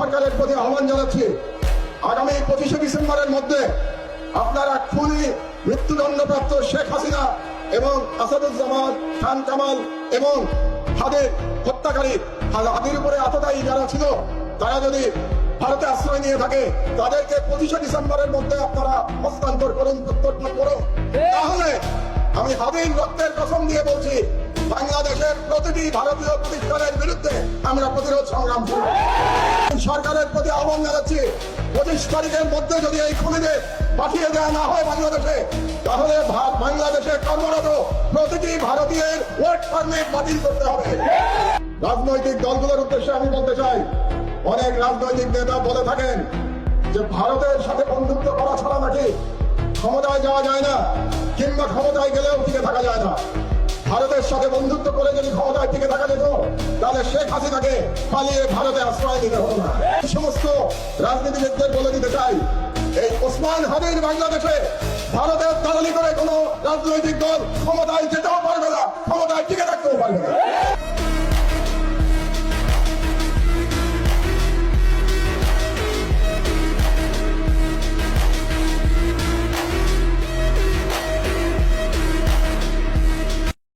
সরকারের প্রতি আহ্বান জানাচ্ছি, আগামী 25শে ডিসেম্বরের মধ্যে আপনারা খুনি মৃত্যুদণ্ডপ্রাপ্ত শেখ হাসিনা এবং আসাদুজ্জামান খান কামাল এবং হাদের হত্যাকারী হাদির উপরে আততায়ী যারা ছিল, তারা যদি ভারতে আশ্রয় নিয়ে থাকে, তাদেরকে 25শে ডিসেম্বরের মধ্যে আপনারা হস্তান্তর করুন, প্রত্যর্পণ করুন। তাহলে আমি হাদির রক্তের কসম দিয়ে বলছি, বাংলাদেশের প্রতিটি ভারতীয় প্রতিষ্ঠানের বিরুদ্ধে আমরা প্রতিরোধ সংগ্রাম করব। সরকারের প্রতি আহ্বান জানাচ্ছি, 25 তারিখের মধ্যে যদি এই খুনিদের পাঠিয়ে দেওয়া না হয় বাংলাদেশে, তাহলে বাংলাদেশে কর্মরত প্রতিটি ভারতীয়ের ওয়ার্ক পারমিট বাতিল করতে হবে। রাজনৈতিক দলগুলোর উদ্দেশ্যে আমি বলতে চাই, অনেক রাজনৈতিক নেতা বলে থাকেন যে ভারতের সাথে বন্ধুত্ব করা ছাড়া নাকি ক্ষমতায় যাওয়া যায় না, কিংবা ক্ষমতায় গেলেও টিকে থাকা যায় না। ভারতের সাথে বন্ধুত্ব করে যদি ক্ষমতায় টিকে থাকা যেত, তাহলে শেখ হাসিনাকে পালিয়ে ভারতে আশ্রয় দিতে হতো না। এই সমস্ত রাজনীতিবিদদের বলে দিতে চাই, এই ওসমান হাদির বাংলাদেশে ভারতের দালালি করে কোন রাজনৈতিক দল ক্ষমতায় যেতেও পারবে না, ক্ষমতায় টিকে থাকতেও পারবে না।